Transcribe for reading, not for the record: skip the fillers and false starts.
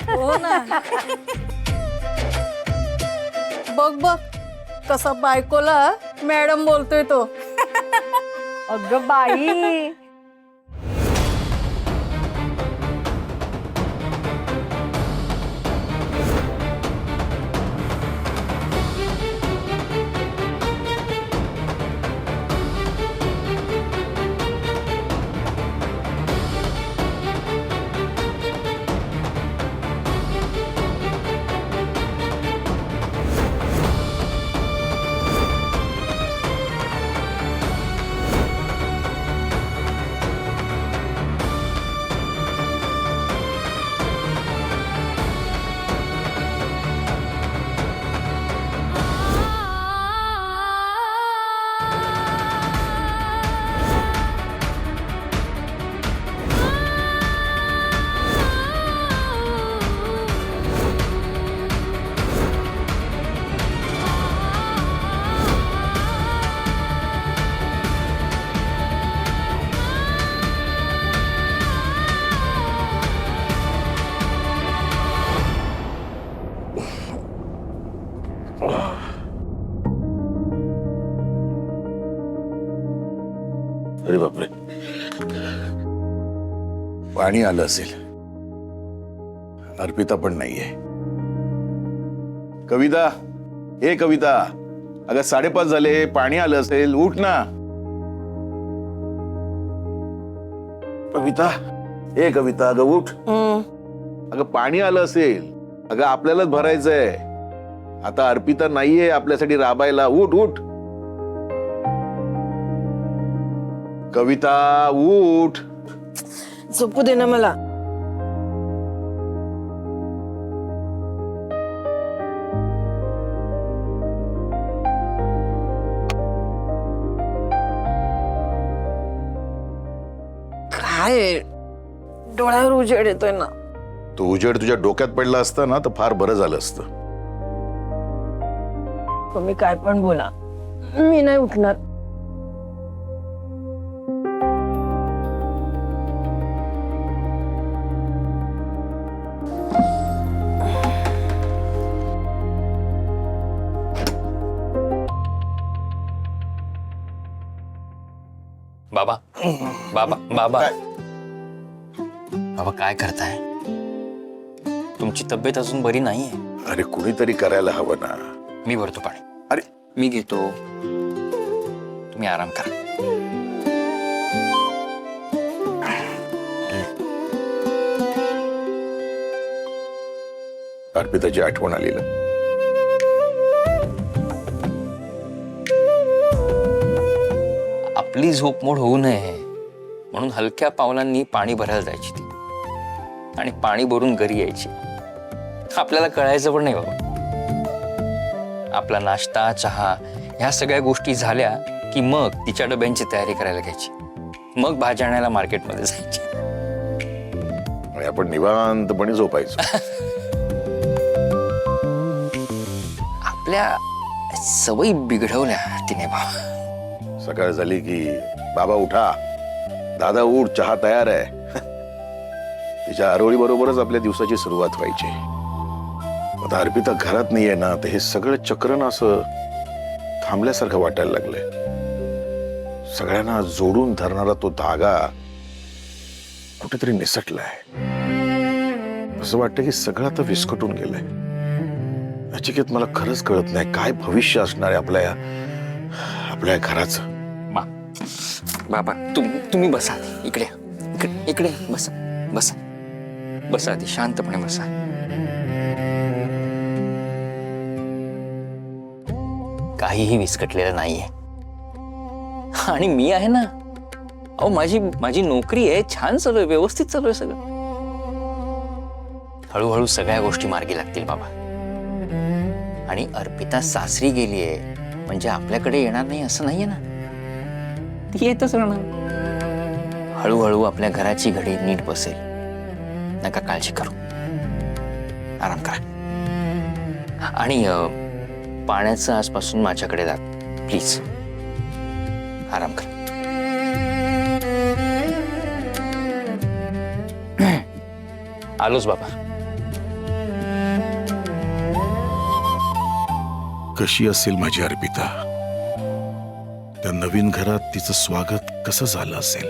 हो ना. बघ बघ कसा बायकोला मॅडम बोलतोय तो. अगं बाई, अरे बापरे, पाणी आलं असेल. अर्पिता पण नाहीये. कविता, ए कविता, अगं 5:30 झाले, पाणी आलं असेल, उठ ना. कविता, ए कविता, अगं उठ. अगं पाणी आलं असेल, अगं आपल्यालाच भरायचंय. आता अर्पिता नाहीये आपल्यासाठी राबायला. उठ उठ कविता, उठ. झोपू दे ना मला. काय डोळ्यावर उजेड येतोय ना. तो उजेड तुझ्या डोक्यात पडला असता ना तर फार बरं झालं असतं. तुम्ही काय पण बोला, मी नाही उठणार. बाबा बाबा बाबा बाबा काय करताय? तुमची तब्येत अजून बरी नाहीये. अरे कुणीतरी करायला हवं ना. मी भरतो पाणी. अरे मी घेतो, तुम्ही आराम करा. अर्पिताची आठवण आली ना. आपली झोपमोड होऊ नये म्हणून हलक्या पावलांनी पाणी भरायला जायची ती, आणि पाणी भरून घरी यायची. आपल्याला कळायचं पण नाही बाबा. आपला नाश्ता, चहा ह्या सगळ्या गोष्टी झाल्या की मग तिच्या डब्यांची तयारी करायला घ्यायची. मग भाज्या आणायला मार्केटमध्ये जायची. आणि आपण निवांतपणे झोपायचो. आपल्या सवयी बिघडवल्या तिने बाबा. सकाळ झाली की बाबा उठा, दादा उठ, चहा तयार आहे. तिच्या आरोळी बरोबरच आपल्या दिवसाची सुरुवात व्हायची. आता अर्पिता घरात नाहीये ना, तर हे सगळं चक्रण असं थांबल्यासारखं वाटायला लागलंय. सगळ्यांना जोडून धरणारा तो धागा कुठेतरी निसटलाय. असं वाटतं की सगळं आता विस्कटून गेलंय. नचिकेत, मला खरंच कळत नाही काय भविष्य असणार आहे आपल्या घराचं. बाबा तुम्ही बसा इकडे. इकडे बसा बसा बसा. आधी शांतपणे बसा. काहीही विस्कटलेलं नाहीये. आणि मी आहे ना. अहो माझी नोकरी आहे, छान चालू आहे, व्यवस्थित चालू आहे सगळं. हळूहळू सगळ्या गोष्टी मार्गी लागतील बाबा. आणि अर्पिता सासरी गेलीये म्हणजे आपल्याकडे येणार नाही असं नाहीये ना. ती येतच राहणार. हळूहळू आपल्या घराची घडी नीट बसेल. नका काळजी करू, आराम करा. आणि पाण्याचं आजपासून माझ्याकडे जा प्लीज. आराम करा. आलोच बाबा. कशी असेल माझी अर्पिता? त्या नवीन घरात तिचं स्वागत कसं झालं असेल?